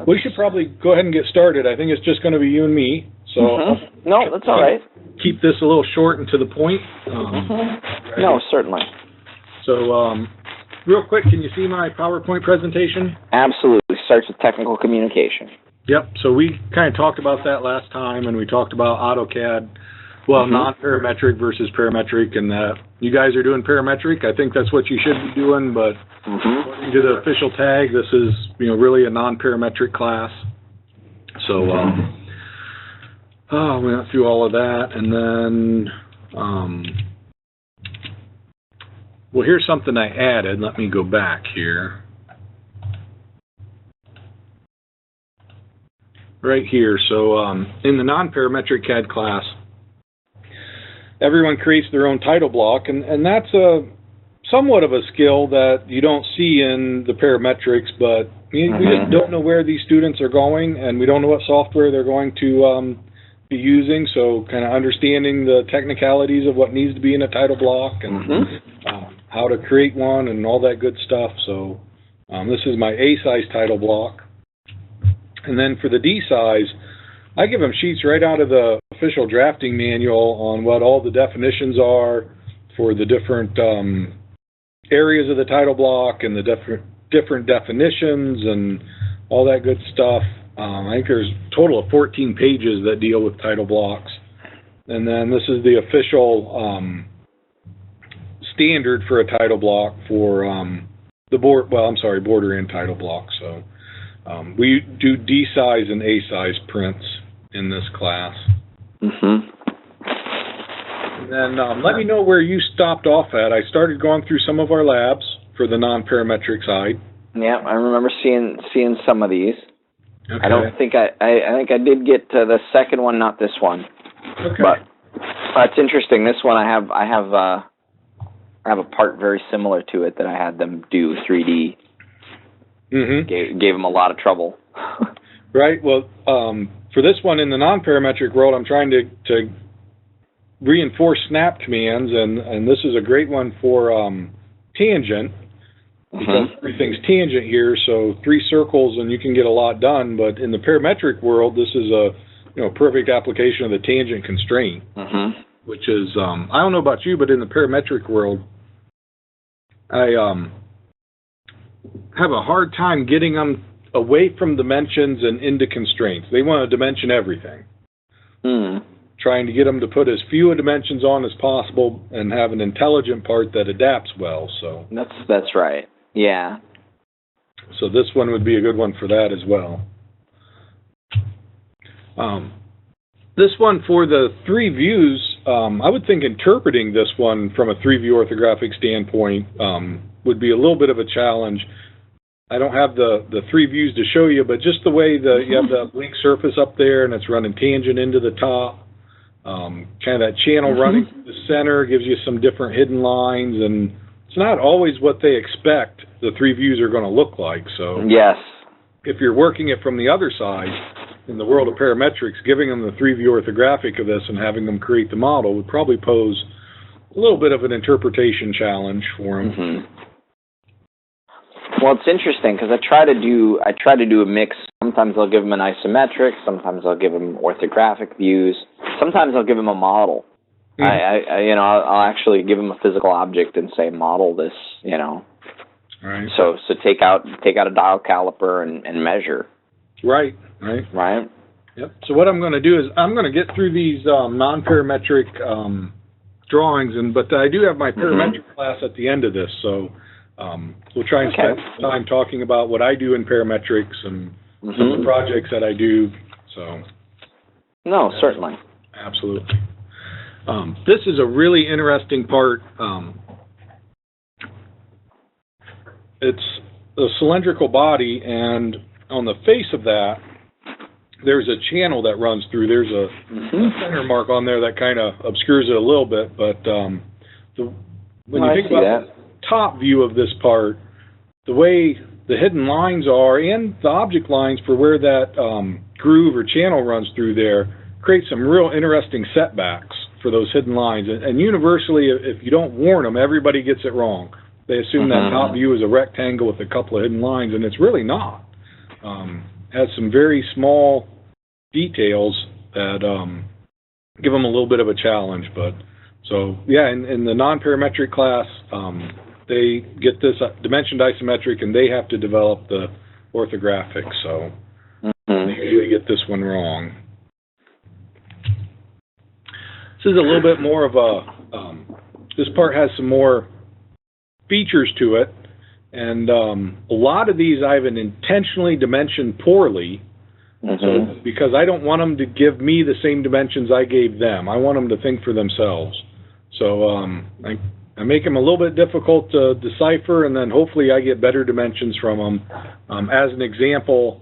We should probably go ahead and get started. I think it's just going to be you and me. So No, that's all right. Keep this a little short and to the point. Right. No, certainly. So, real quick, can you see my PowerPoint presentation? Absolutely. Starts with technical communication. Yep. So we kind of talked about that last time, and we talked about AutoCAD, well, non-parametric versus parametric, and that you guys are doing parametric. I think that's what you should be doing, but according to the official tag, this is really a non-parametric class. So we went through all of that, and then well, here's something I added. Let me go back here. Right here. So in the non-parametric CAD class, everyone creates their own title block, and that's somewhat of a skill that you don't see in the parametrics, but we just don't know where these students are going, and we don't know what software they're going to be using, so kind of understanding the technicalities of what needs to be in a title block and how to create one and all that good stuff. So this is my A size title block. And then for the D size, I give them sheets right out of the official drafting manual on what all the definitions are for the different areas of the title block and the different definitions and all that good stuff. I think there's a total of 14 pages that deal with title blocks. And then this is the official standard for a title block for the border and title block. So we do D size and A size prints in this class. And then let me know where you stopped off at. I started going through some of our labs for the non-parametric side. Yeah, I remember seeing some of these. Okay. I don't think I think I did get to the second one, not this one. Okay. But it's interesting. This one I have a part very similar to it that I had them do 3D. Gave them a lot of trouble. Right. Well, for this one in the non-parametric world, I'm trying to reinforce snap commands, and this is a great one for tangent, because everything's tangent here, so 3 circles and you can get a lot done. But in the parametric world, this is a perfect application of the tangent constraint, which is I don't know about you, but in the parametric world, I have a hard time getting them away from dimensions and into constraints. They want to dimension everything. Trying to get them to put as few dimensions on as possible and have an intelligent part that adapts well. So that's right. Yeah. So this one would be a good one for that as well. This one for the 3 views, I would think interpreting this one from a 3-view orthographic standpoint would be a little bit of a challenge. I don't have the 3 views to show you, but just the way you have the link surface up there and it's running tangent into the top, kind of that channel running through the center gives you some different hidden lines, and it's not always what they expect the 3 views are going to look like. So yes, if you're working it from the other side, in the world of parametrics, giving them the 3-view orthographic of this and having them create the model would probably pose a little bit of an interpretation challenge for them. Well, it's interesting because I try to do a mix. Sometimes I'll give them an isometric. Sometimes I'll give them orthographic views. Sometimes I'll give them a model. I'll actually give them a physical object and say model this. Right. So take out a dial caliper and measure. Right. Yep. So what I'm going to do is I'm going to get through these non-parametric drawings, but I do have my parametric class at the end of this, so we'll try and spend some time talking about what I do in parametrics and some of the projects that I do. So. No, certainly. Absolutely. This is a really interesting part. It's a cylindrical body, and on the face of that, there's a channel that runs through. There's a center mark on there that kind of obscures it a little bit, but when you think about the top view of this part, the way the hidden lines are and the object lines for where that groove or channel runs through there create some real interesting setbacks for those hidden lines. And universally, if you don't warn them, everybody gets it wrong. They assume that top view is a rectangle with a couple of hidden lines, and it's really not. has some very small details that give them a little bit of a challenge. But so yeah, in the non-parametric class, they get this dimensioned isometric, and they have to develop the orthographic. So they usually get this one wrong. This is a little bit more of a. This part has some more features to it, and a lot of these I've intentionally dimensioned poorly, so because I don't want them to give me the same dimensions I gave them. I want them to think for themselves. So I make them a little bit difficult to decipher, and then hopefully I get better dimensions from them. As an example,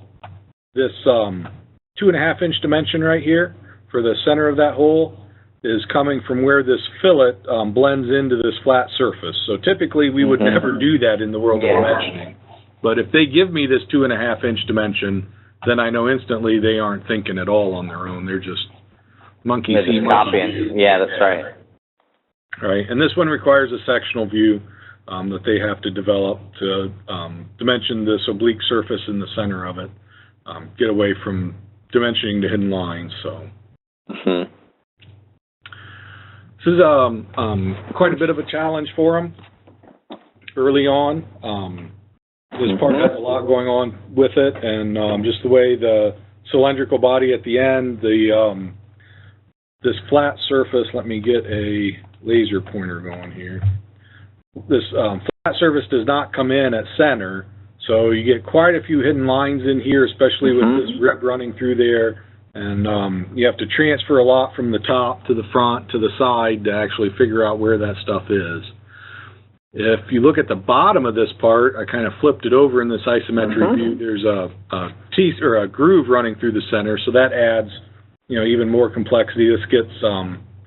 this 2.5-inch dimension right here for the center of that hole is coming from where this fillet blends into this flat surface. So typically we would never do that in the world of dimensioning. But if they give me this 2.5-inch dimension, then I know instantly they aren't thinking at all on their own. They're just monkey see, monkey do. Yeah, that's right. Right, and this one requires a sectional view that they have to develop to dimension this oblique surface in the center of it, get away from dimensioning the hidden lines. So. This is quite a bit of a challenge for them early on. This part has a lot going on with it, and just the way the cylindrical body at the end, this flat surface, let me get a laser pointer going here. This flat surface does not come in at center, so you get quite a few hidden lines in here, especially with this rip running through there. And you have to transfer a lot from the top to the front to the side to actually figure out where that stuff is. If you look at the bottom of this part, I kind of flipped it over in this isometric view. There's a teeth or a groove running through the center, so that adds, even more complexity. This gets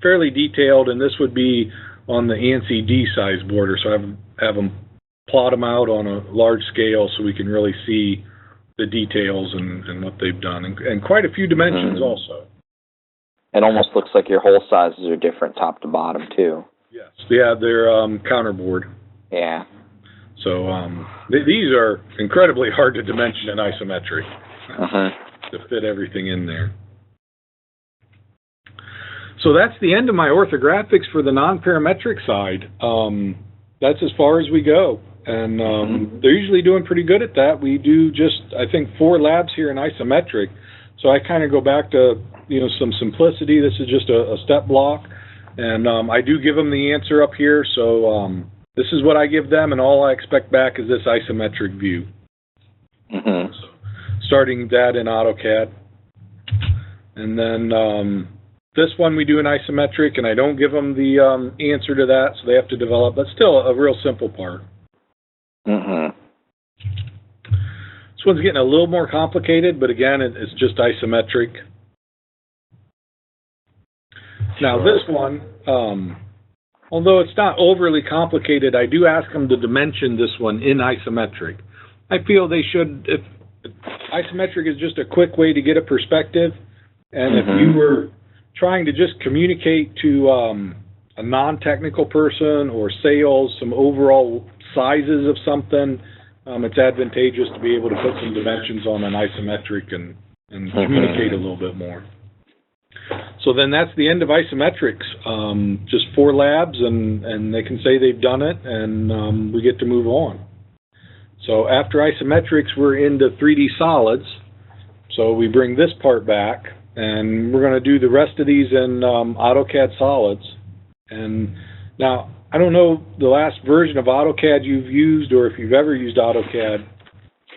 fairly detailed, and this would be on the ANSI D size border. So I have them plot them out on a large scale so we can really see the details and what they've done, and quite a few dimensions also. It almost looks like your hole sizes are different top to bottom too. Yes, yeah, they're counterboard. Yeah. So these are incredibly hard to dimension in isometric to fit everything in there. So that's the end of my orthographics for the non-parametric side. That's as far as we go. And they're usually doing pretty good at that. We do just, I think, 4 labs here in isometric. So I kind of go back to, some simplicity. This is just a step block. And I do give them the answer up here. So this is what I give them, and all I expect back is this isometric view. So starting that in AutoCAD. And then this one we do in isometric, and I don't give them the answer to that, so they have to develop. But still a real simple part. This one's getting a little more complicated, but again, it's just isometric. Now this one, although it's not overly complicated, I do ask them to dimension this one in isometric. I feel they should, if isometric is just a quick way to get a perspective, and if you were trying to just communicate to a non-technical person or sales some overall sizes of something, it's advantageous to be able to put some dimensions on an isometric and communicate a little bit more. So then that's the end of isometrics. Just 4 labs, and they can say they've done it, and we get to move on. So after isometrics, we're into 3D solids. So we bring this part back, and we're going to do the rest of these in AutoCAD Solids. And now, I don't know the last version of AutoCAD you've used, or if you've ever used AutoCAD.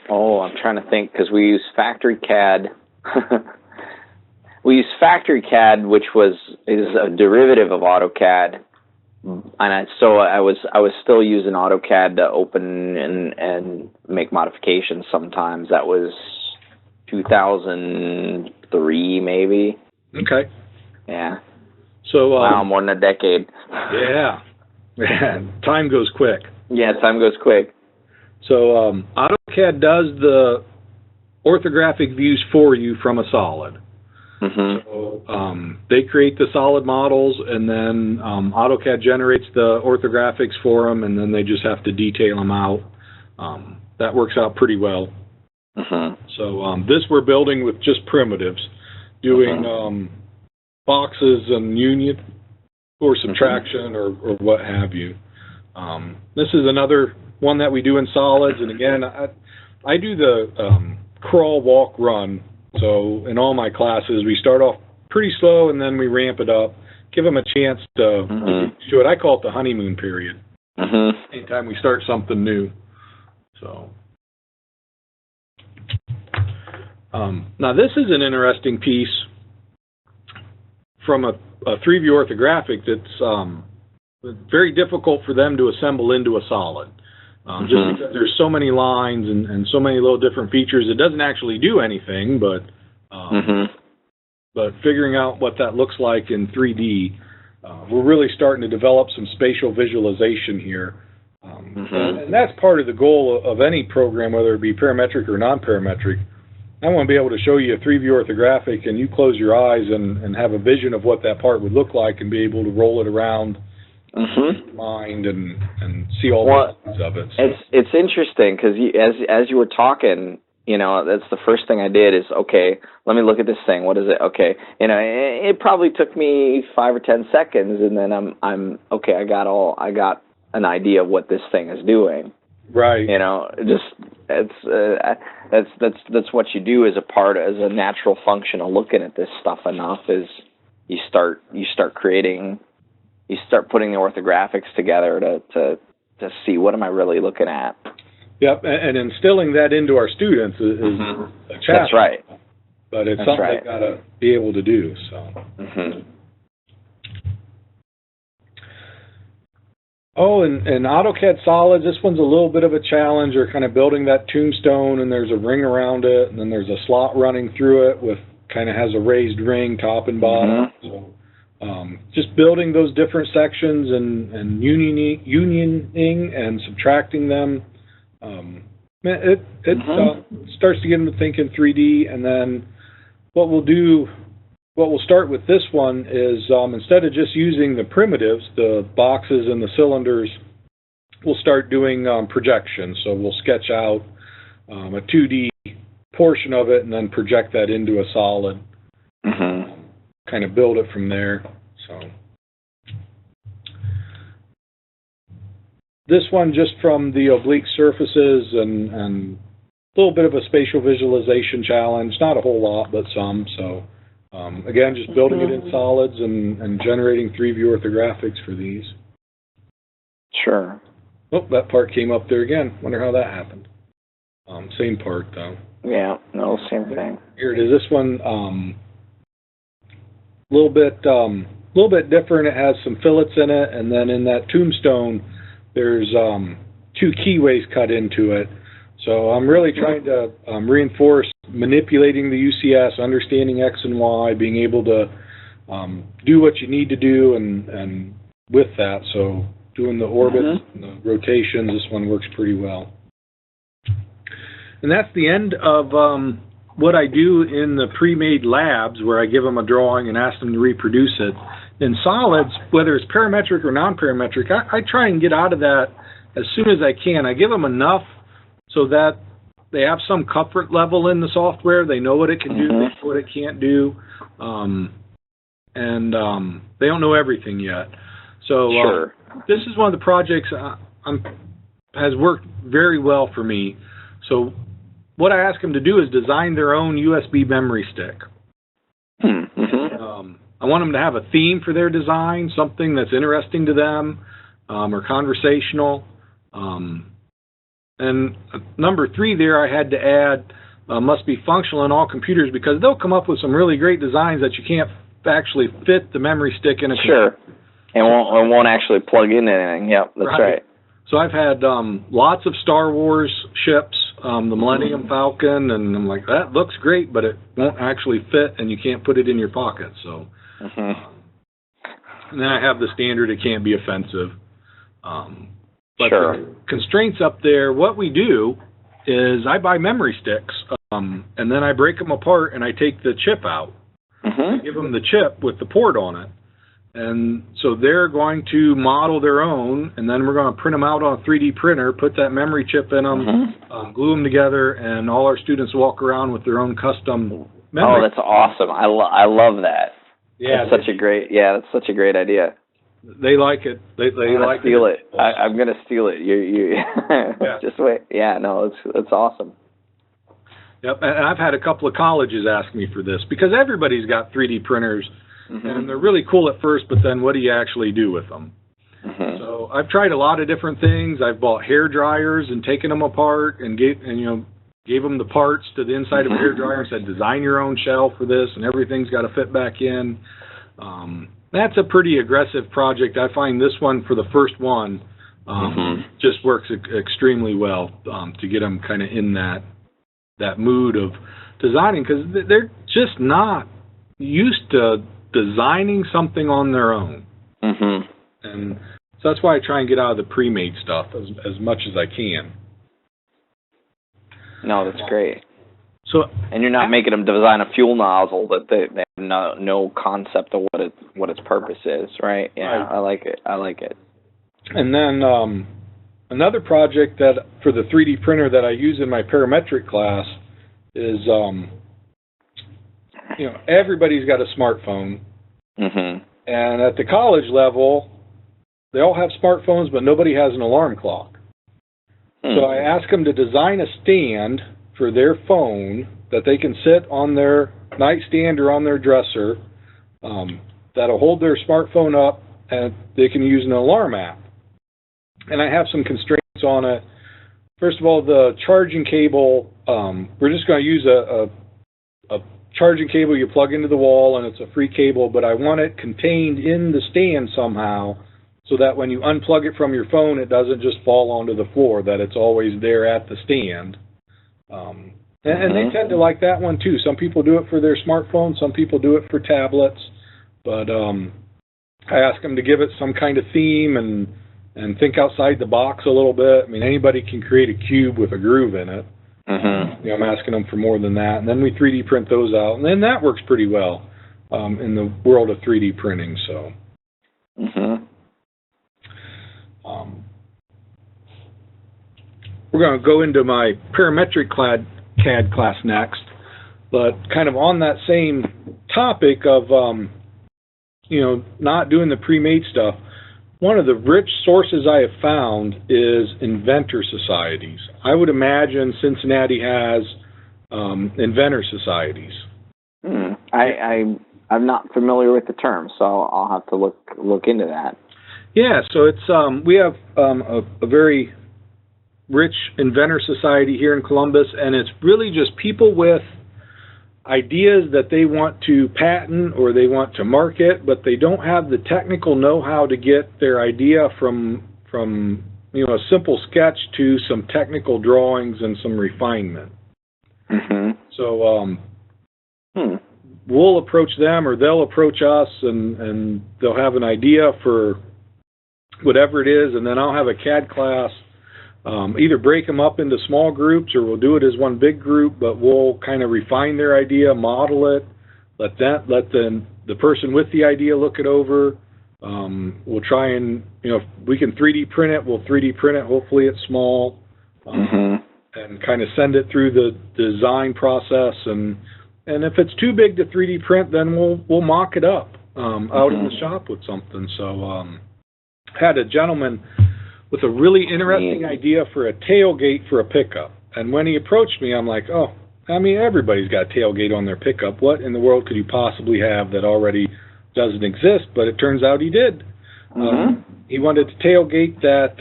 Oh, I'm trying to think, because we use Factory CAD. We use Factory CAD, which is a derivative of AutoCAD, and so I was still using AutoCAD to open and make modifications sometimes. That was 2003, maybe. Okay. Yeah. So wow, more than a decade. Yeah. Time goes quick. Yeah, time goes quick. So AutoCAD does the orthographic views for you from a solid. So they create the solid models, and then AutoCAD generates the orthographics for them, and then they just have to detail them out. That works out pretty well. So this we're building with just primitives, doing boxes and union or subtraction or what have you. This is another one that we do in solids, and again, I do the crawl, walk, run. So in all my classes, we start off pretty slow and then we ramp it up, give them a chance to do it. I call it the honeymoon period. Anytime we start something new. So now this is an interesting piece from a 3-view orthographic that's very difficult for them to assemble into a solid. Just because there's so many lines and so many little different features, it doesn't actually do anything, but figuring out what that looks like in 3D, we're really starting to develop some spatial visualization here. And that's part of the goal of any program, whether it be parametric or non-parametric. I want to be able to show you a 3-view orthographic and you close your eyes and have a vision of what that part would look like and be able to roll it around in your mind and see all the parts of it. So. It's interesting because as you were talking, you know, that's the first thing I did is, okay, let me look at this thing. What is it? Okay, you know, it probably took me 5 or 10 seconds, and then I'm okay. I got an idea of what this thing is doing. Right. You know, that's what you do as a natural function of looking at this stuff enough is you start creating, you start putting the orthographics together to see what am I really looking at. Yep, and instilling that into our students is a challenge. That's right. But it's something they got to be able to do. So. Oh, and AutoCAD Solid, this one's a little bit of a challenge. You're kind of building that tombstone, and there's a ring around it, and then there's a slot running through it with kind of has a raised ring top and bottom. So, just building those different sections and unioning and subtracting them. It starts to get them to think in 3D, and then what we'll start with this one is instead of just using the primitives, the boxes and the cylinders, we'll start doing projections. So we'll sketch out a 2D portion of it and then project that into a solid, kind of build it from there. So this one just from the oblique surfaces and a little bit of a spatial visualization challenge, not a whole lot, but some. So again, just building it in solids and generating 3-view orthographics for these. Sure. Oh, that part came up there again. Wonder how that happened. Same part, though. Yeah, no, same thing. Here it is. This one, a little bit different. It has some fillets in it, and then in that tombstone, there's 2 keyways cut into it. So I'm really trying to reinforce manipulating the UCS, understanding X and Y, being able to do what you need to do, and with that, so doing the orbits and the rotations, this one works pretty well. And that's the end of what I do in the pre-made labs, where I give them a drawing and ask them to reproduce it. In solids, whether it's parametric or non-parametric, I try and get out of that as soon as I can. I give them enough so that they have some comfort level in the software. They know what it can do, they know what it can't do, and they don't know everything yet. So this is one of the projects has worked very well for me. So what I ask them to do is design their own USB memory stick. I want them to have a theme for their design, something that's interesting to them or conversational. And number 3 there, I had to add must be functional in all computers, because they'll come up with some really great designs that you can't actually fit the memory stick in a computer. And won't actually plug in anything. Yep, that's right. So I've had lots of Star Wars ships, the Millennium Falcon, and I'm like, that looks great, but it won't actually fit, and you can't put it in your pocket. So, and then I have the standard, it can't be offensive. But the constraints up there, what we do is I buy memory sticks, and then I break them apart, and I take the chip out. I give them the chip with the port on it. And so they're going to model their own, and then we're going to print them out on a 3D printer, put that memory chip in them, glue them together, and all our students walk around with their own custom memory. Oh, that's awesome. I love that. Yeah, that's such a great idea. They like it. They like steal it. I'm going to steal it. You yeah. Just wait. Yeah, no, it's awesome. Yep, and I've had a couple of colleges ask me for this because everybody's got 3D printers. And they're really cool at first, but then what do you actually do with them? So I've tried a lot of different things. I've bought hair dryers and taken them apart and gave them the parts to the inside of a hair dryer and said, design your own shell for this, and everything's got to fit back in. That's a pretty aggressive project. I find this one, for the first one, just works extremely well to get them kind of in that mood of designing, because they're just not used to designing something on their own. And so that's why I try and get out of the pre-made stuff as much as I can. No, that's great. So, and you're not making them design a fuel nozzle that they have no concept of what its purpose is, right? Yeah, right. I like it. And then another project that for the 3D printer that I use in my parametric class is everybody's got a smartphone, and at the college level, they all have smartphones, but nobody has an alarm clock. So I ask them to design a stand for their phone that they can sit on their nightstand or on their dresser that'll hold their smartphone up, and they can use an alarm app. And I have some constraints on it. First of all, the charging cable, we're just going to use a charging cable you plug into the wall, and it's a free cable, but I want it contained in the stand somehow so that when you unplug it from your phone, it doesn't just fall onto the floor, that it's always there at the stand. And they tend to like that one too. Some people do it for their smartphone, some people do it for tablets, but I ask them to give it some kind of theme and think outside the box a little bit. I mean, anybody can create a cube with a groove in it. I'm asking them for more than that, and then we 3D print those out, and then that works pretty well in the world of 3D printing. So, we're going to go into my parametric CAD class next, but kind of on that same topic of not doing the pre-made stuff. One of the rich sources I have found is Inventor Societies. I would imagine Cincinnati has Inventor Societies. I'm not familiar with the term, so I'll have to look into that. Yeah, so it's we have a very rich Inventor Society here in Columbus, and it's really just people with ideas that they want to patent or they want to market, but they don't have the technical know-how to get their idea from a simple sketch to some technical drawings and some refinement. So we'll approach them, or they'll approach us, and they'll have an idea for whatever it is, and then I'll have a CAD class. Either break them up into small groups, or we'll do it as one big group, but we'll kind of refine their idea, model it, let the person with the idea look it over. We'll try and, if we can 3D print it, we'll 3D print it. Hopefully it's small, and kind of send it through the design process. And if it's too big to 3D print, then we'll mock it up out in the shop with something. So had a gentleman with a really interesting idea for a tailgate for a pickup. And when he approached me, I'm like, everybody's got a tailgate on their pickup. What in the world could you possibly have that already doesn't exist? But it turns out he did. He wanted a tailgate that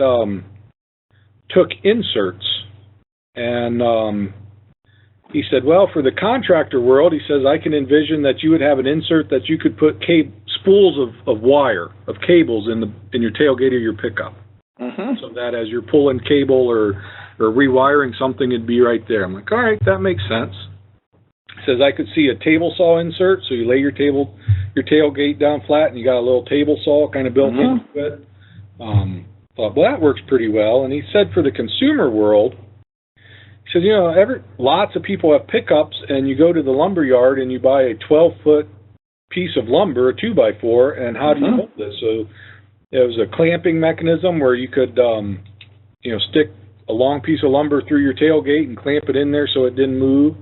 took inserts. And he said, well, for the contractor world, he says, I can envision that you would have an insert that you could put spools of wire, of cables in your tailgate of your pickup. So that as you're pulling cable or rewiring something, it'd be right there. I'm like, all right, that makes sense. He says, I could see a table saw insert, so you lay your tailgate down flat, and you got a little table saw kind of built into it. Thought, well, that works pretty well. And he said for the consumer world, he says, lots of people have pickups, and you go to the lumber yard and you buy a 12-foot piece of lumber, a 2x4, and how do you hold this? So it was a clamping mechanism where you could, stick a long piece of lumber through your tailgate and clamp it in there so it didn't move.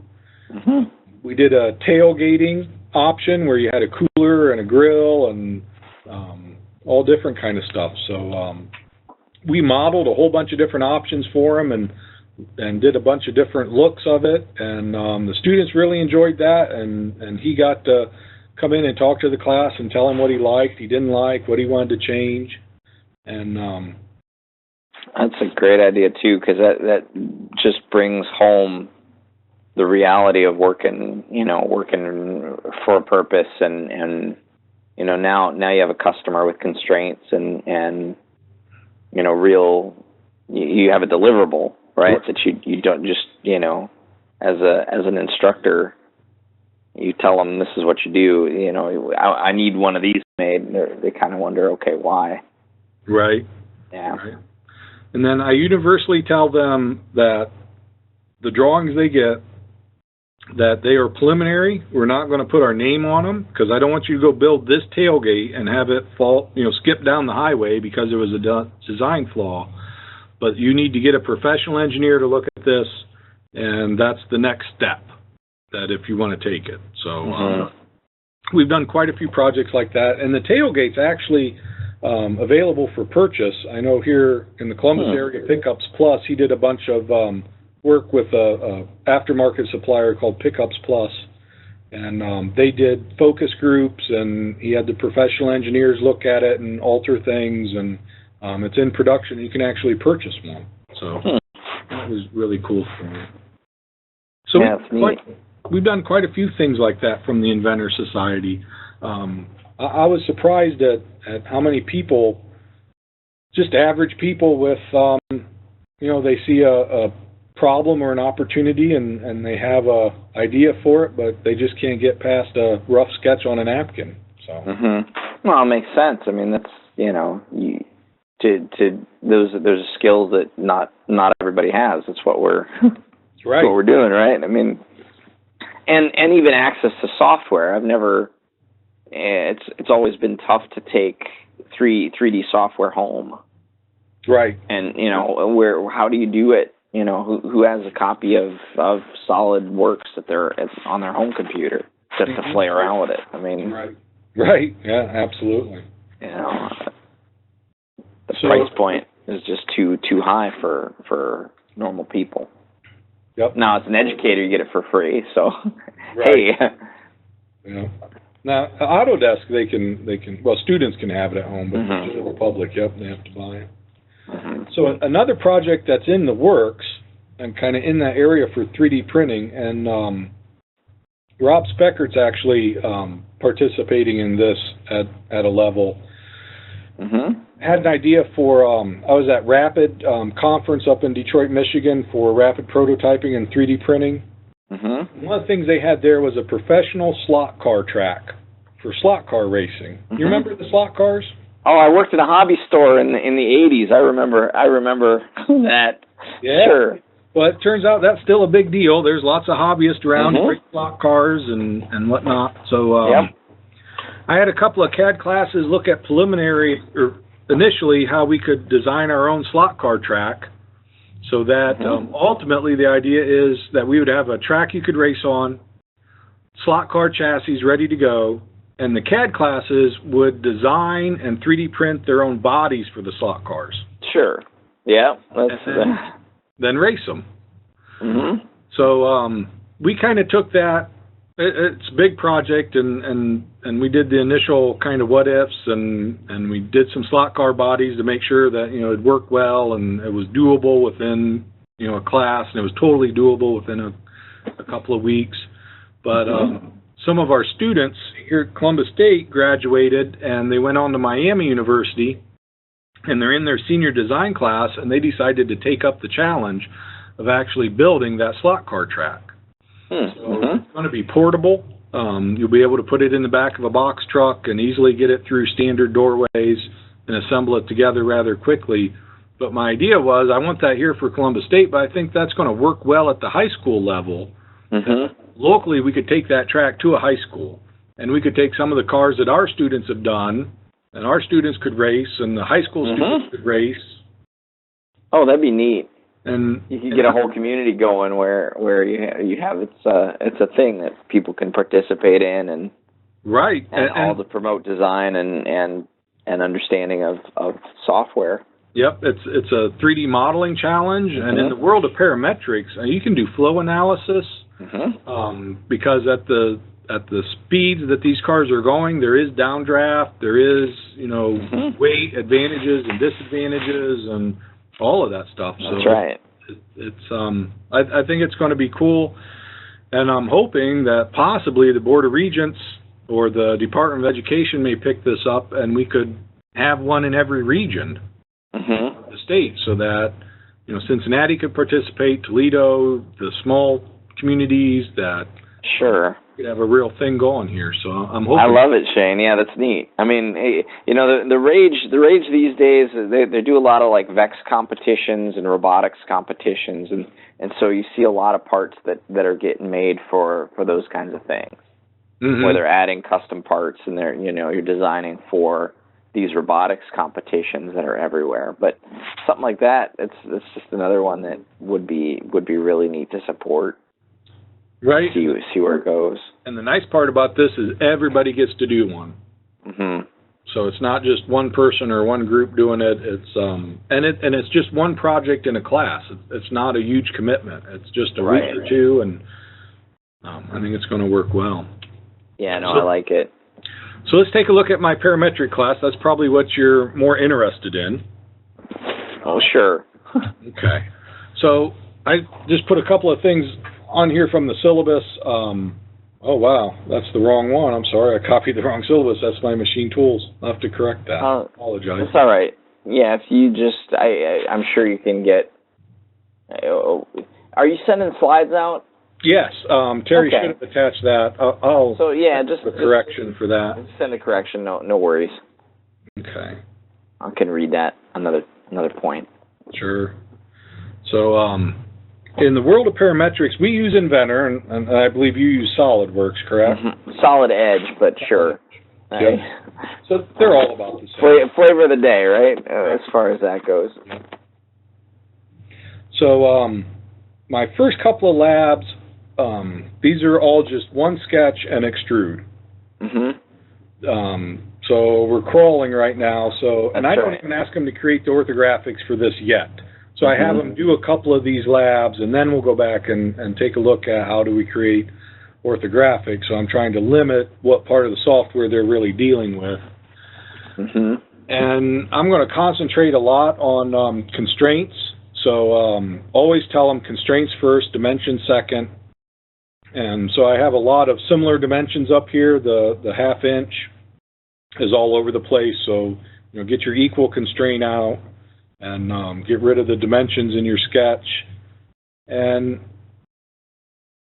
We did a tailgating option where you had a cooler and a grill and all different kind of stuff. So we modeled a whole bunch of different options for him and did a bunch of different looks of it, and the students really enjoyed that, and he got to come in and talk to the class and tell him what he liked, he didn't like, what he wanted to change. And that's a great idea too, because that just brings home the reality of working for a purpose, and now you have a customer with constraints, and you have a deliverable, right? That you don't just, as an instructor, you tell them this is what you do. I need one of these made. They kind of wonder, okay, why? Right. Yeah. Right. And then I universally tell them that the drawings they get, that they are preliminary. We're not going to put our name on them, because I don't want you to go build this tailgate and have it fall, skip down the highway because there was a design flaw. But you need to get a professional engineer to look at this, and that's the next step, that if you want to take it. So we've done quite a few projects like that, and the tailgate's actually available for purchase. I know here in the Columbus area, Pickups Plus, he did a bunch of work with a aftermarket supplier called Pickups Plus, and they did focus groups, and he had the professional engineers look at it and alter things, and it's in production. You can actually purchase one, so that was really cool for me. So we've done quite a few things like that from the Inventor Society. I was surprised at how many people, just average people with, they see a problem or an opportunity, and they have a idea for it, but they just can't get past a rough sketch on a napkin. So well, it makes sense. I mean, that's those are skills that not everybody has. That's what we're right. What we're doing, right? I mean, and even access to software. I've never. It's always been tough to take 3D software home. Right. And how do you do it? Who has a copy of Solid Works that they're on their home computer just to play around with it? I mean, right, yeah, absolutely. The price point is just too high for normal people. Yep. Now, as an educator, you get it for free. So, right. Hey. Yeah. Now, Autodesk, they can. Well, students can have it at home, but the general public, they have to buy it. So another project that's in the works and kind of in that area for 3D printing, and Rob Speckert's actually participating in this at a level. Had an idea for, I was at Rapid conference up in Detroit, Michigan for rapid prototyping and 3D printing. One of the things they had there was a professional slot car track for slot car racing. You remember the slot cars? Oh, I worked at a hobby store in the 80s. I remember that. Yeah. Sure. Well, it turns out that's still a big deal. There's lots of hobbyists around who race slot cars and whatnot. So I had a couple of CAD classes look at initially how we could design our own slot car track, so that ultimately the idea is that we would have a track you could race on, slot car chassis ready to go, and the CAD classes would design and 3D print their own bodies for the slot cars. Sure. Yeah. Then race them. So we kind of took that. It's a big project, and we did the initial kind of what ifs, and we did some slot car bodies to make sure that it worked well and it was doable within a class, and it was totally doable within a couple of weeks. But some of our students here at Columbus State graduated, and they went on to Miami University, and they're in their senior design class, and they decided to take up the challenge of actually building that slot car track. So it's going to be portable. You'll be able to put it in the back of a box truck and easily get it through standard doorways and assemble it together rather quickly. But my idea was, I want that here for Columbus State, but I think that's going to work well at the high school level. Locally, we could take that track to a high school and we could take some of the cars that our students have done, and our students could race, and the high school students could race. Oh, that'd be neat. And you could get a whole community going where you have it's a thing that people can participate in, and right, and all to promote design and understanding of software. Yep, it's a 3D modeling challenge, and in the world of parametrics, you can do flow analysis because at the speeds that these cars are going, there is downdraft, there is weight advantages and disadvantages, and all of that stuff. That's right. It's I think it's going to be cool, and I'm hoping that possibly the Board of Regents or the Department of Education may pick this up, and we could have one in every region of the state, so that Cincinnati could participate, Toledo, the small communities that could have a real thing going here. So I'm hoping. I love it, Shane. Yeah, that's neat. I mean, the rage these days, they do a lot of like VEX competitions and robotics competitions, and so you see a lot of parts that are getting made for those kinds of things, where they're adding custom parts and you're designing for these robotics competitions that are everywhere. But something like that, it's just another one that would be really neat to support. Right. See where it goes. And the nice part about this is everybody gets to do one. So it's not just one person or one group doing it. It's and it's just one project in a class. It's not a huge commitment. It's just a week or two, and I think it's going to work well. Yeah, no, I like it. So let's take a look at my parametric class. That's probably what you're more interested in. Oh, sure. Okay. So I just put a couple of things on here from the syllabus. Oh, wow, that's the wrong one. I'm sorry, I copied the wrong syllabus. That's my machine tools. I'll have to correct that. Apologize. That's all right. Yeah, if you just, I'm sure you can get. Are you sending slides out? Yes, Terry should have attached that. I'll just a correction for that. Send a correction. No worries. Okay. I can read that. Another point. Sure. So, in the world of parametrics, we use Inventor, and I believe you use SolidWorks, correct? Solid Edge, but sure. Yep. So they're all about the same. Flavor of the day, right? As far as that goes. So, my first couple of labs, these are all just one sketch and extrude. So we're crawling right now. So, and I don't even ask them to create the orthographics for this yet. So I have them do a couple of these labs, and then we'll go back and take a look at how do we create orthographics. So I'm trying to limit what part of the software they're really dealing with. And I'm going to concentrate a lot on constraints. So always tell them constraints first, dimensions second. And so I have a lot of similar dimensions up here. The half inch is all over the place. So get your equal constraint out and get rid of the dimensions in your sketch. And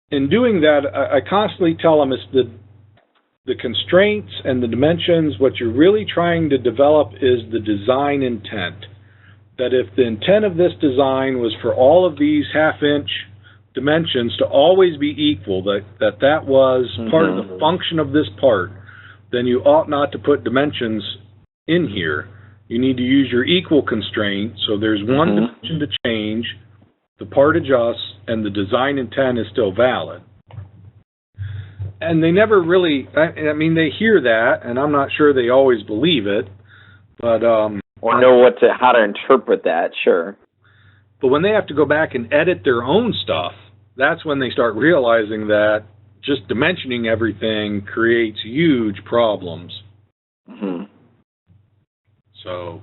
in doing that, I constantly tell them it's the constraints and the dimensions. What you're really trying to develop is the design intent. That if the intent of this design was for all of these half-inch dimensions to always be equal, that was part of the function of this part, then you ought not to put dimensions in here. You need to use your equal constraint, so there's one dimension to change, the part adjusts, and the design intent is still valid. And they never really, I mean, they hear that, and I'm not sure they always believe it, but or know how to interpret that, sure. But when they have to go back and edit their own stuff, that's when they start realizing that just dimensioning everything creates huge problems. So,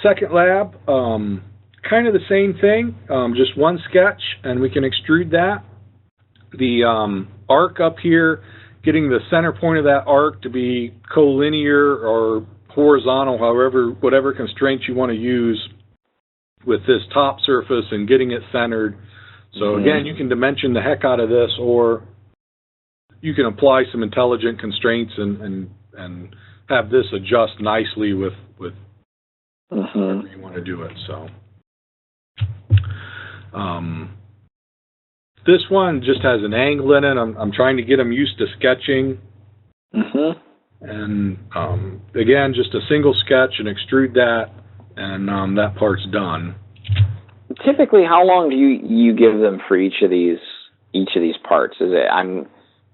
second lab, kind of the same thing, just one sketch, and we can extrude that. The arc up here, getting the center point of that arc to be collinear or horizontal, whatever constraints you want to use with this top surface and getting it centered. So again, you can dimension the heck out of this, or you can apply some intelligent constraints and have this adjust nicely with however you want to do it. So This one just has an angle in it. I'm trying to get them used to sketching. And again, just a single sketch and extrude that, and that part's done. Typically, how long do you give them for each of these parts? Is it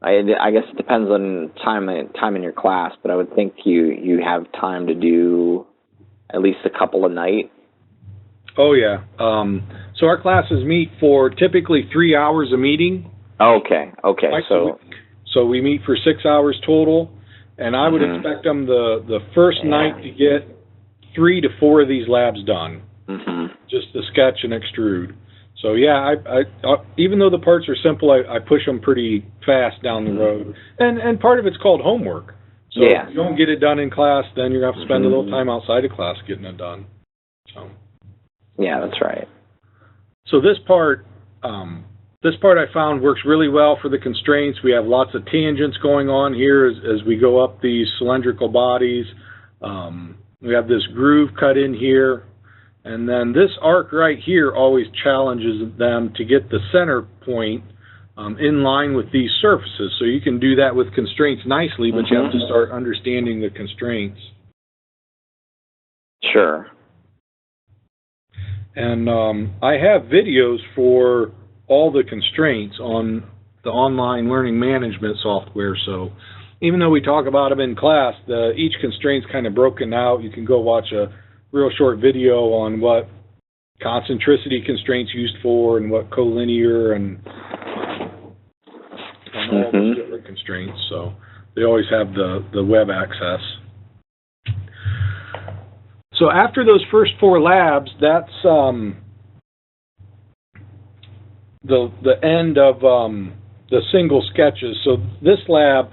I guess it depends on time in your class, but I would think you have time to do at least a couple a night. Oh yeah. So our classes meet for typically 3 hours a meeting. Okay. So we meet for 6 hours total, and I would expect them the first night to get 3 to 4 of these labs done. Just to sketch and extrude. So yeah, I even though the parts are simple, I push them pretty fast down the road. And part of it's called homework. So if you don't get it done in class, then you're going to have to spend a little time outside of class getting it done. So. Yeah, that's right. So this part I found works really well for the constraints. We have lots of tangents going on here as we go up these cylindrical bodies. We have this groove cut in here. And then this arc right here always challenges them to get the center point in line with these surfaces. So you can do that with constraints nicely, but you have to start understanding the constraints. Sure. And I have videos for all the constraints on the online learning management software. So even though we talk about them in class, each constraint's kind of broken out. You can go watch a real short video on what concentricity constraints used for and what collinear and all those different constraints. So they always have the web access. So after those first 4 labs, that's the end of the single sketches. So this lab,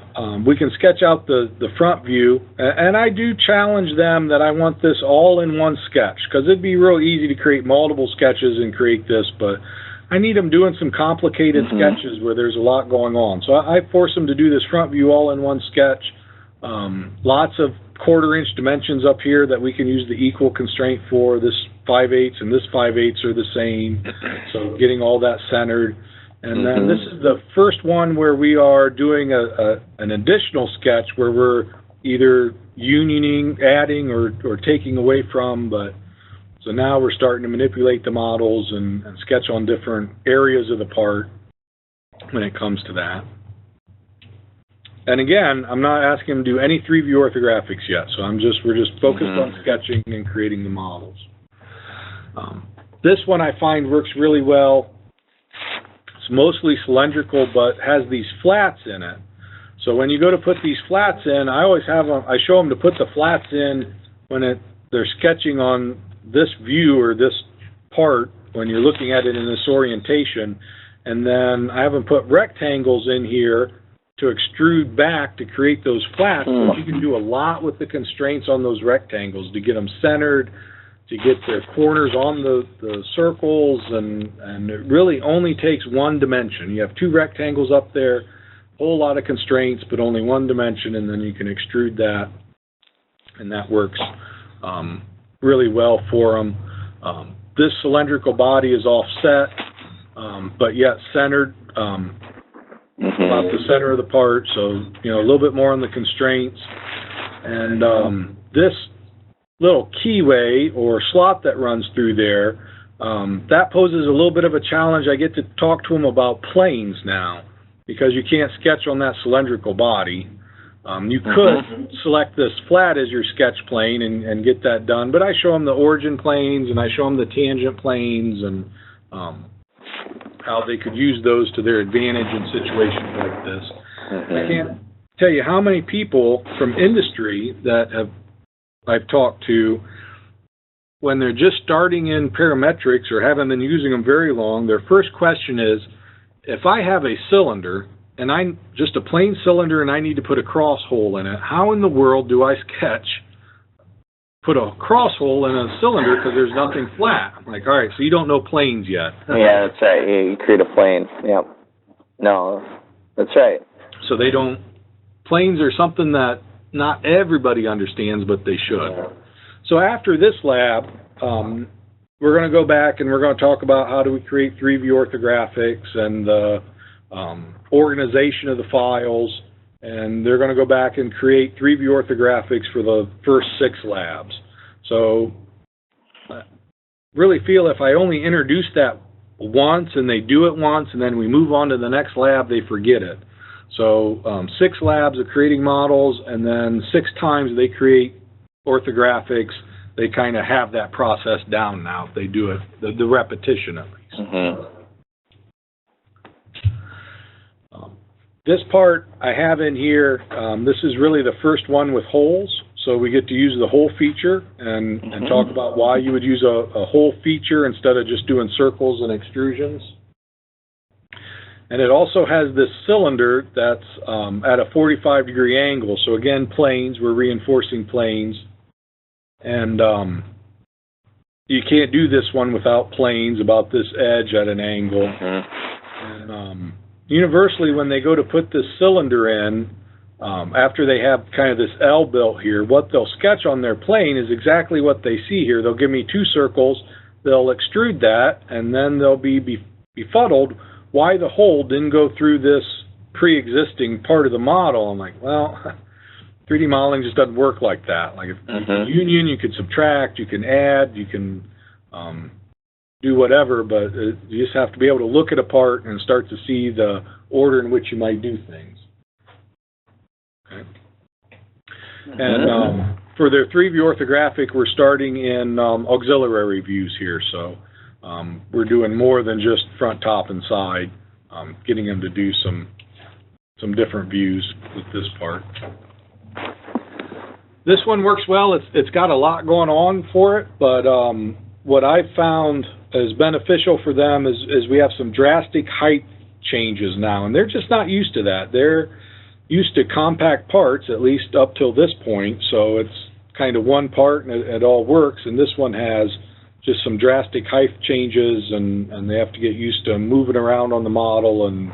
we can sketch out the front view, and I do challenge them that I want this all in one sketch, because it'd be real easy to create multiple sketches and create this, but I need them doing some complicated sketches where there's a lot going on. So I force them to do this front view all in one sketch. Lots of 1/4-inch dimensions up here that we can use the equal constraint for. This 5/8 and this 5/8 are the same, so getting all that centered. And then this is the first one where we are doing an additional sketch where we're either unioning, adding, or taking away from. But so now we're starting to manipulate the models and sketch on different areas of the part when it comes to that. And again, I'm not asking them to do any 3-view orthographics yet. So we're just focused on sketching and creating the models. This one I find works really well. It's mostly cylindrical, but has these flats in it. So when you go to put these flats in, I show them to put the flats in when they're sketching on this view or this part when you're looking at it in this orientation. And then I have them put rectangles in here to extrude back to create those flats. But you can do a lot with the constraints on those rectangles to get them centered, to get the corners on the circles, and it really only takes one dimension. You have 2 rectangles up there, a whole lot of constraints, but only one dimension, and then you can extrude that, and that works really well for them. This cylindrical body is offset, but yet centered, about the center of the part, so a little bit more on the constraints. And this little keyway or slot that runs through there, that poses a little bit of a challenge. I get to talk to them about planes now, because you can't sketch on that cylindrical body. You could select this flat as your sketch plane and get that done, but I show them the origin planes and I show them the tangent planes and how they could use those to their advantage in situations like this. I can't tell you how many people from industry that I've talked to, when they're just starting in parametrics or haven't been using them very long, their first question is, if I have a cylinder, and I'm just a plain cylinder and I need to put a cross hole in it, how in the world do I put a cross hole in a cylinder because there's nothing flat? I'm like, all right, so you don't know planes yet. Yeah, that's right. You create a plane. Yep. No, that's right. So planes are something that not everybody understands, but they should. Yeah. So after this lab, we're we're going to go back and we're going to talk about how do we create 3-view orthographics and the organization of the files. And they're going to go back and create 3-view orthographics for the first 6 labs. So I really feel if I only introduce that once and they do it once and then we move on to the next lab, they forget it. So 6 labs of creating models, and then 6 times they create orthographics, they kind of have that process down now if they do it, the repetition at least. Mm-hmm. This part I have in here, this is really the first one with holes, so we get to use the hole feature and talk about why you would use a hole feature instead of just doing circles and extrusions. And it also has this cylinder that's at a 45-degree angle, so again, planes, we're reinforcing planes. And you can't do this one without planes about this edge at an angle. And universally, when they go to put this cylinder in, after they have kind of this L built here, what they'll sketch on their plane is exactly what they see here. They'll give me 2 circles, they'll extrude that, and then they'll be befuddled why the hole didn't go through this pre-existing part of the model. I'm like, well, 3D modeling just doesn't work like that. Like if you can union, you can subtract, you can add, you can do whatever, but you just have to be able to look at a part and start to see the order in which you might do things. Okay. And for their 3-view orthographic, we're starting in auxiliary views here, so we're doing more than just front, top, and side, getting them to do some different views with this part. This one works well. It's got a lot going on for it, but what I've found is beneficial for them is we have some drastic height changes now, and they're just not used to that. They're used to compact parts, at least up till this point, so it's kind of one part and it all works, and this one has just some drastic height changes, and they have to get used to moving around on the model and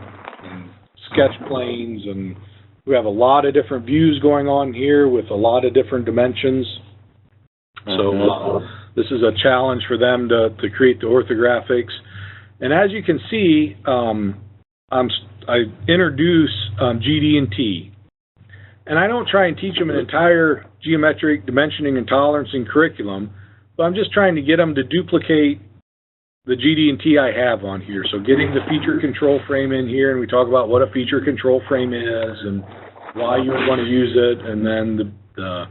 sketch planes, and we have a lot of different views going on here with a lot of different dimensions. So this is a challenge for them to create the orthographics. And as you can see, I introduce GD&T. And I don't try and teach them an entire geometric dimensioning and tolerancing curriculum, but I'm just trying to get them to duplicate the GD&T I have on here. So getting the feature control frame in here, and we talk about what a feature control frame is and why you would want to use it, and then the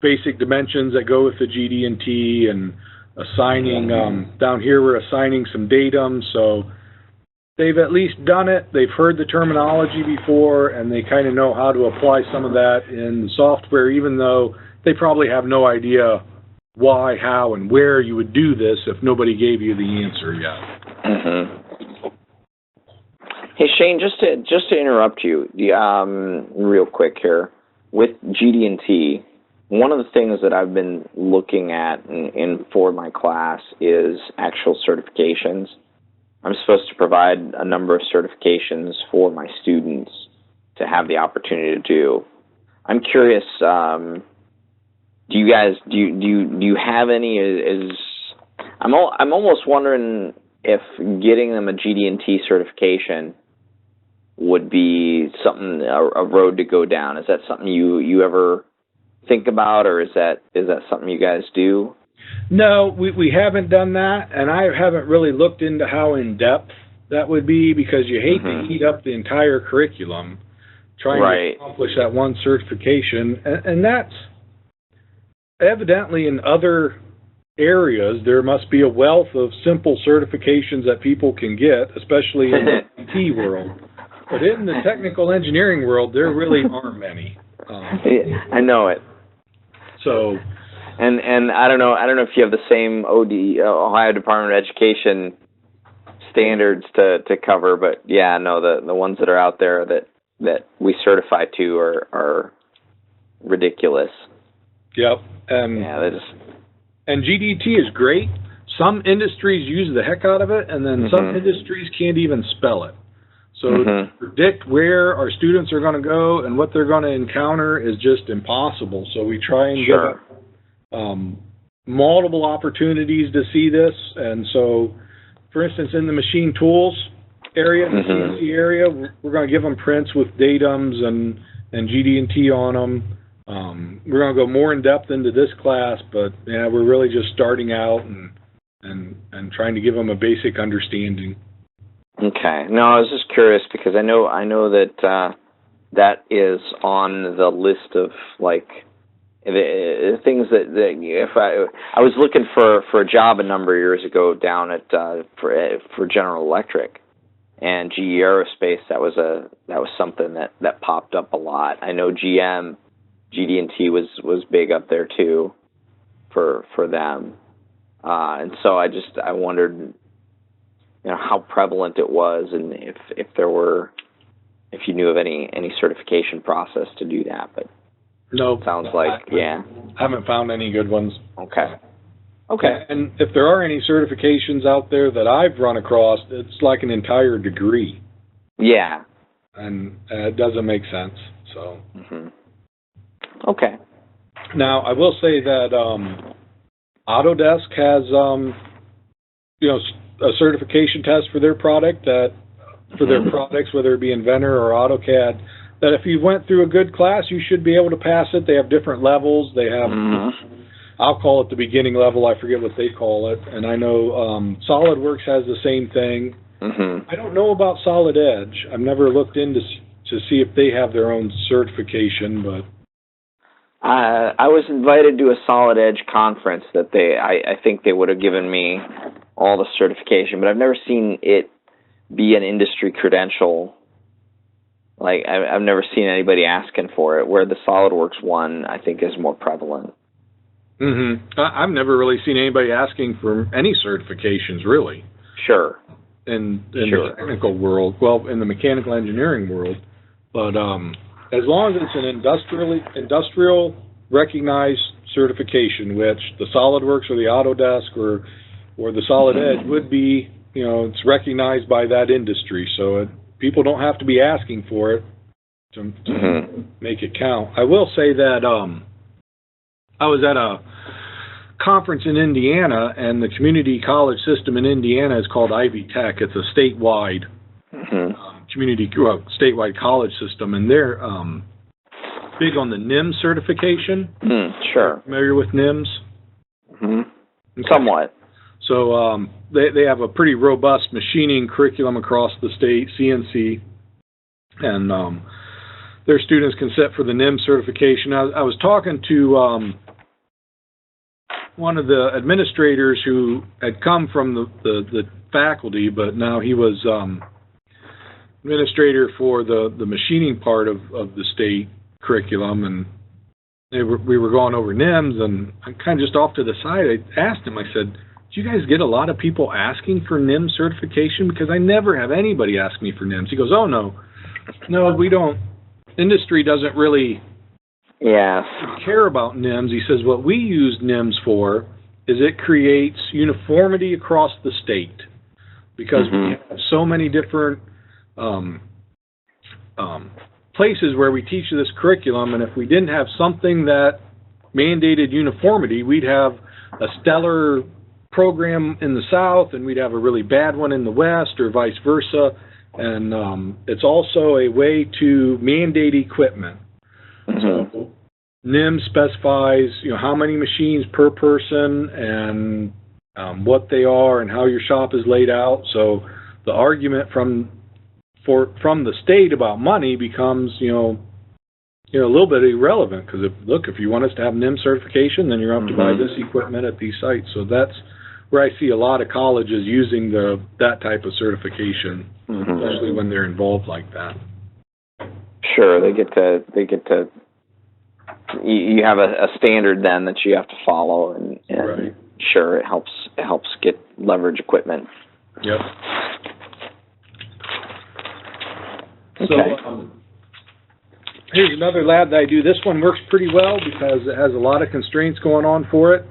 basic dimensions that go with the GD&T, and assigning, down here we're assigning some datum, so they've at least done it, they've heard the terminology before, and they kind of know how to apply some of that in the software, even though they probably have no idea why, how, and where you would do this if nobody gave you the answer yet. Hey Shane, just to interrupt you, real quick here, with GD&T, one of the things that I've been looking at in for my class is actual certifications. I'm supposed to provide a number of certifications for my students to have the opportunity to do. I'm curious, do you guys do you have any? I'm almost wondering if getting them a GD&T certification would be something, a road to go down. Is that something you ever think about, or is that something you guys do? No, we haven't done that, and I haven't really looked into how in-depth that would be, because you hate to eat up the entire curriculum trying to accomplish that one certification, and that's evidently in other areas. There must be a wealth of simple certifications that people can get, especially in the IT world. But in the technical engineering world, there really aren't many. I know it. So, and I don't know if you have the same Ohio Department of Education standards to cover, but yeah, no, the ones that are out there that we certify to are ridiculous. Yep. Yeah, and GD&T is great. Some industries use the heck out of it, and then some industries can't even spell it. So to predict where our students are going to go and what they're going to encounter is just impossible. So we try and get multiple opportunities to see this. And so, for instance, in the machine tools area, in the CNC area, we're going to give them prints with datums and GD&T on them. We're going to go more in depth into this class, but yeah, we're really just starting out and trying to give them a basic understanding. Okay. No, I was just curious because I know that that is on the list of like the things that if I was looking for a job a number of years ago down at for General Electric and GE Aerospace. That was something that popped up a lot. I know GM. GD&T was big up there too, for them, and so I wondered, how prevalent it was, and if you knew of any certification process to do that. But no, sounds like I haven't found any good ones. Okay. And if there are any certifications out there that I've run across, it's like an entire degree. Yeah. And it doesn't make sense. So. Okay. Now, I will say that Autodesk has, a certification test for their product for their products, whether it be Inventor or AutoCAD, that if you went through a good class, you should be able to pass it. They have different levels. They have, I'll call it the beginning level. I forget what they call it. And I know SolidWorks has the same thing. I don't know about Solid Edge. I've never looked into to see if they have their own certification, but. I was invited to a Solid Edge conference that I think they would have given me all the certification, but I've never seen it be an industry credential. Like, I've never seen anybody asking for it, where the SolidWorks one, I think, is more prevalent. I've never really seen anybody asking for any certifications, really. Sure. In the technical world, well, in the mechanical engineering world, but as long as it's an industrial recognized certification, which the SolidWorks or the Autodesk or the Solid Edge would be, it's recognized by that industry. So people don't have to be asking for it to make it count. I will say that I was at a conference in Indiana, and the community college system in Indiana is called Ivy Tech. It's a statewide statewide college system, and they're big on the NIMS certification. Sure. Familiar with NIMS? Somewhat. So they have a pretty robust machining curriculum across the state, CNC, and their students can sit for the NIMS certification. I was talking to one of the administrators who had come from the faculty, but now he was administrator for the machining part of the state curriculum, and we were going over NIMS, and I'm kind of just off to the side. I asked him, I said, do you guys get a lot of people asking for NIMS certification? Because I never have anybody ask me for NIMS. He goes, oh, no, we don't. Industry doesn't really care about NIMS. He says what we use NIMS for is it creates uniformity across the state, because we have so many different places where we teach this curriculum, and if we didn't have something that mandated uniformity, we'd have a stellar program in the South and we'd have a really bad one in the West, or vice versa. And it's also a way to mandate equipment. So NIMS specifies, how many machines per person and what they are and how your shop is laid out. So the argument from the state about money becomes, a little bit irrelevant, because if you want us to have NIMS certification, then you're going to have to buy this equipment at these sites. So that's where I see a lot of colleges using that type of certification, especially when they're involved like that. Sure, they get to. You have a standard then that you have to follow, and right. Sure, it helps get leverage equipment. Yep. Okay. So here's another lab that I do. This one works pretty well because it has a lot of constraints going on for it.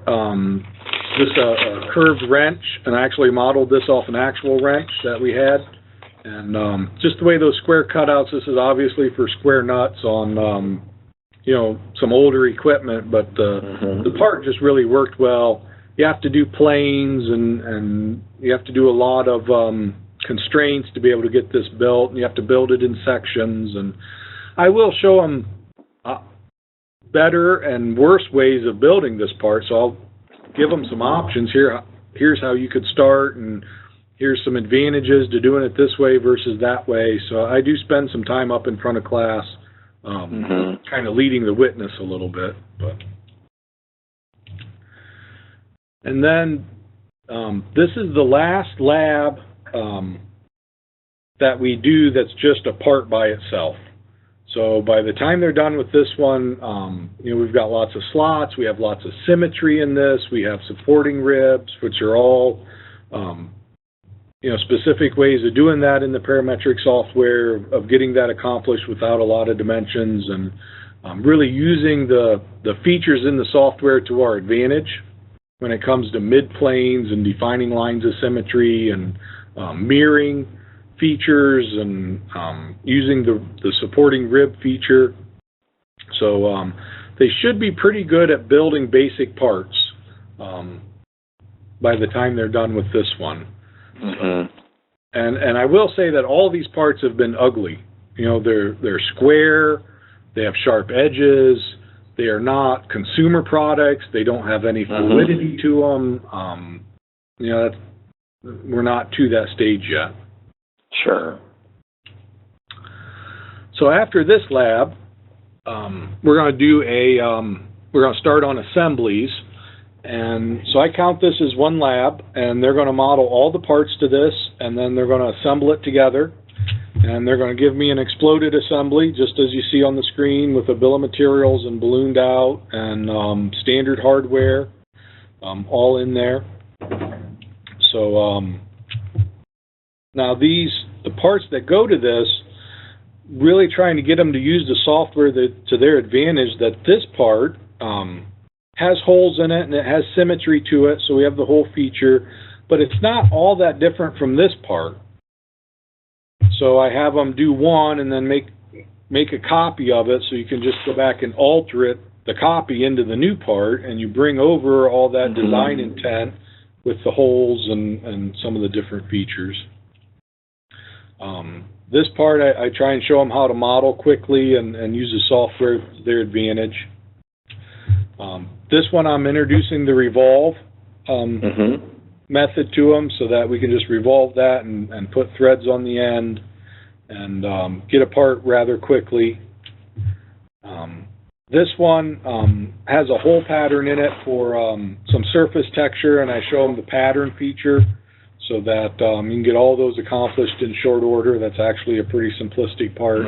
Just a curved wrench, and I actually modeled this off an actual wrench that we had. And just the way those square cutouts, this is obviously for square nuts on you know, some older equipment, but the part just really worked well. You have to do planes, and you have to do a lot of constraints to be able to get this built, and you have to build it in sections. And I will show them better and worse ways of building this part, so I'll give them some options here. Here's how you could start, and here's some advantages to doing it this way versus that way. So I do spend some time up in front of class, kind of leading the witness a little bit. And then this is the last lab that we do that's just a part by itself. So by the time they're done with this one, you know, we've got lots of slots, we have lots of symmetry in this, we have supporting ribs, which are all, you know, specific ways of doing that in the parametric software, of getting that accomplished without a lot of dimensions, and really using the features in the software to our advantage when it comes to mid-planes and defining lines of symmetry and mirroring features, and using the supporting rib feature. So they should be pretty good at building basic parts by the time they're done with this one. And I will say that all these parts have been ugly. You know, they're square, they have sharp edges, they are not consumer products, they don't have any fluidity to them. You know, we're not to that stage yet. Sure. So after this lab, we're going to do we're going to start on assemblies. And so I count this as one lab, and they're going to model all the parts to this, and then they're going to assemble it together. And they're going to give me an exploded assembly, just as you see on the screen, with a bill of materials and ballooned out, and standard hardware, all in there. So now the parts that go to this, really trying to get them to use the software to their advantage, that this part has holes in it and it has symmetry to it, so we have the whole feature, but it's not all that different from this part. So I have them do one and then make a copy of it, so you can just go back and alter it, the copy, into the new part, and you bring over all that design intent with the holes and some of the different features. This part, I try and show them how to model quickly and use the software to their advantage. This one, I'm introducing the revolve method to them, so that we can just revolve that and put threads on the end and get a part rather quickly. This one has a hole pattern in it for some surface texture, and I show them the pattern feature, so that you can get all those accomplished in short order. That's actually a pretty simplistic part.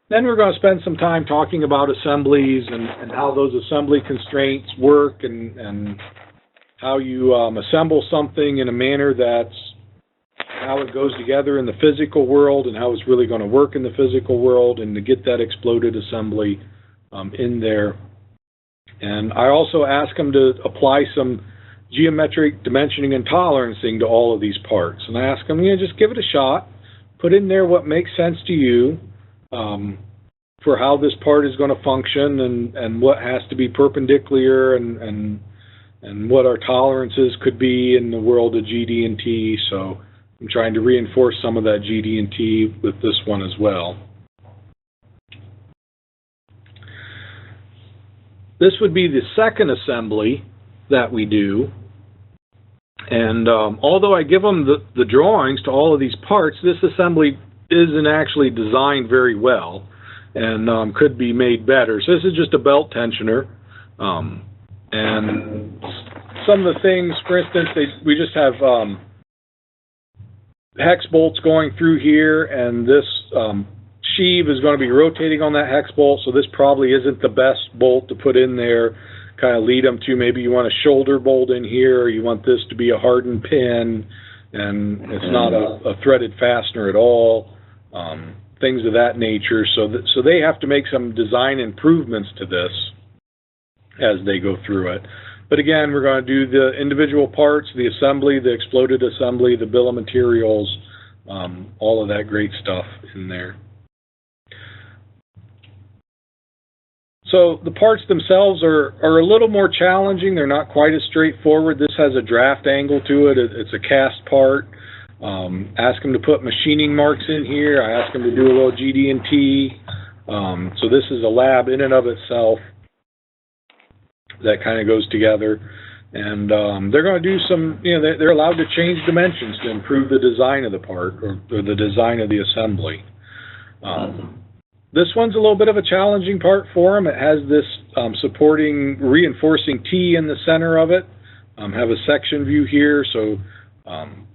Then we're going to spend some time talking about assemblies and how those assembly constraints work, and how you assemble something in a manner that's how it goes together in the physical world and how it's really going to work in the physical world, and to get that exploded assembly in there. And I also ask them to apply some geometric dimensioning and tolerancing to all of these parts. And I ask them, you know, just give it a shot, put in there what makes sense to you for how this part is going to function, and what has to be perpendicular, and what our tolerances could be in the world of GD&T. So I'm trying to reinforce some of that GD&T with this one as well. This would be the second assembly that we do. And although I give them the drawings to all of these parts, this assembly isn't actually designed very well, and could be made better. So this is just a belt tensioner. And some of the things, for instance, we just have hex bolts going through here, and this sheave is going to be rotating on that hex bolt, so this probably isn't the best bolt to put in there. Kind of lead them to, maybe you want a shoulder bolt in here, or you want this to be a hardened pin, and it's not a threaded fastener at all, things of that nature. So they have to make some design improvements to this as they go through it. But again, we're going to do the individual parts, the assembly, the exploded assembly, the bill of materials, all of that great stuff in there. So the parts themselves are a little more challenging. They're not quite as straightforward. This has a draft angle to it. It's a cast part. Ask them to put machining marks in here. I ask them to do a little GD&T. So this is a lab in and of itself that kind of goes together. And they're going to do some, they're allowed to change dimensions to improve the design of the part or the design of the assembly. This one's a little bit of a challenging part for them. It has this supporting reinforcing T in the center of it. Have a section view here, so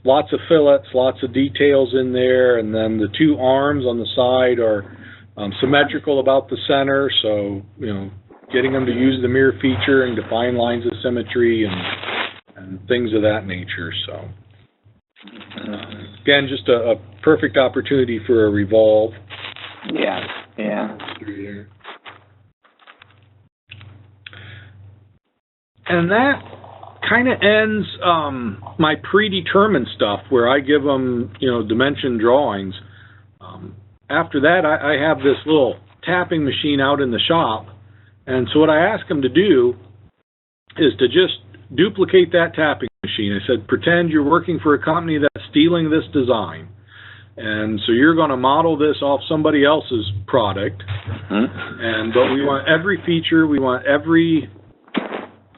lots of fillets, lots of details in there, and then the two arms on the side are symmetrical about the center, so getting them to use the mirror feature and define lines of symmetry and things of that nature. So again, just a perfect opportunity for a revolve. Yeah. And that kind of ends my predetermined stuff where I give them, dimension drawings. After that, I have this little tapping machine out in the shop. And so what I ask them to do is to just duplicate that tapping machine. I said, pretend you're working for a company that's stealing this design. And so you're going to model this off somebody else's product. But we want every feature, we want every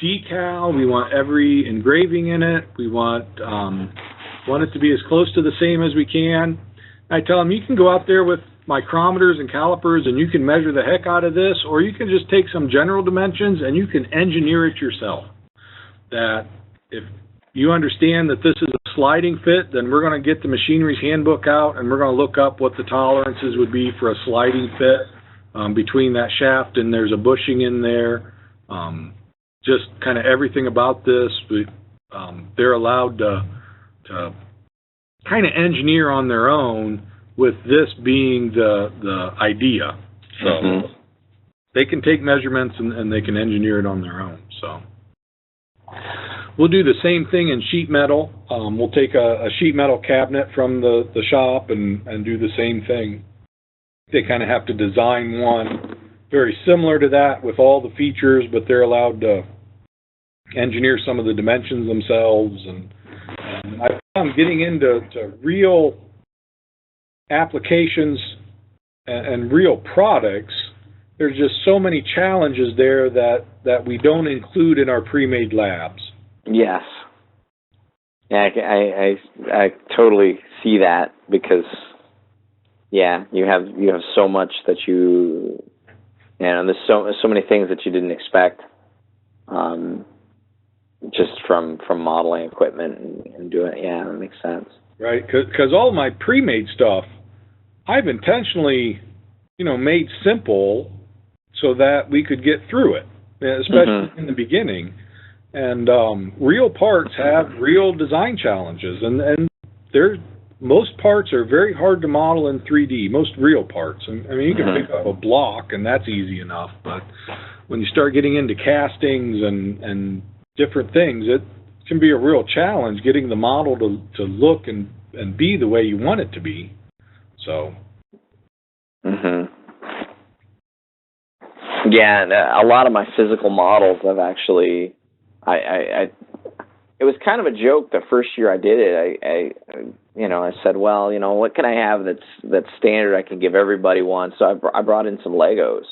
decal, we want every engraving in it, we want it to be as close to the same as we can. I tell them, you can go out there with micrometers and calipers and you can measure the heck out of this, or you can just take some general dimensions and you can engineer it yourself. That if you understand that this is a sliding fit, then we're going to get the machinery's handbook out and we're going to look up what the tolerances would be for a sliding fit between that shaft and there's a bushing in there. Just kind of everything about this. They're allowed to kind of engineer on their own, with this being the idea. So they can take measurements and they can engineer it on their own. So we'll do the same thing in sheet metal. We'll take a sheet metal cabinet from the shop and do the same thing. They kind of have to design one very similar to that with all the features, but they're allowed to engineer some of the dimensions themselves. And I'm getting into real applications and real products. There's just so many challenges there that we don't include in our pre-made labs. Yes. Yeah, I totally see that because you have so much that there's so many things that you didn't expect just from modeling equipment and doing it. Yeah, that makes sense. Right, because all my pre-made stuff, I've intentionally, made simple so that we could get through it, especially in the beginning. And real parts have real design challenges, and most parts are very hard to model in 3D. Most real parts. I mean, you can pick up a block, and that's easy enough. But when you start getting into castings and different things, it can be a real challenge getting the model to look and be the way you want it to be. So. Yeah, a lot of my physical models have actually, it was kind of a joke the first year I did it. I said, well, what can I have that's standard I can give everybody one? So I brought in some Legos.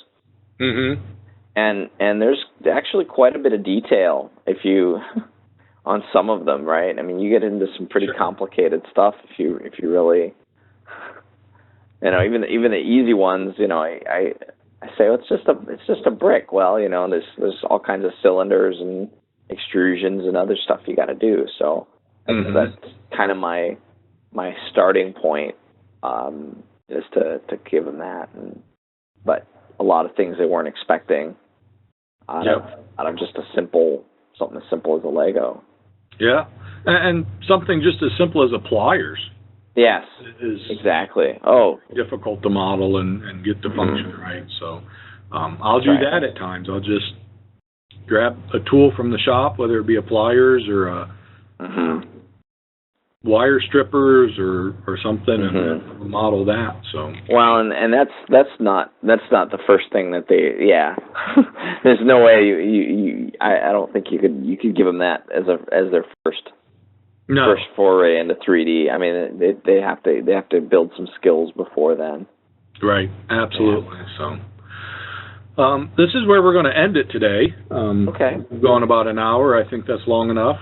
And there's actually quite a bit of detail on some of them, right? I mean, you get into some pretty complicated stuff if you really, even the easy ones. I say, well, it's just a brick. Well, there's all kinds of cylinders and extrusions and other stuff you got to do. So that's kind of my starting point is to give them that. But a lot of things they weren't expecting out of just something as simple as a Lego. Yeah, and something just as simple as a pliers. Yes, is exactly. Difficult to model and get the function right. So I'll do that at times. I'll just grab a tool from the shop, whether it be a pliers or wire strippers or something and model that. So well, and that's not the first thing that they there's no way I don't think you could give them that as their first foray into 3D. I mean, they have to build some skills before then. Right, absolutely. Yeah. So this is where we're going to end it today. Okay. We've gone about an hour. I think that's long enough.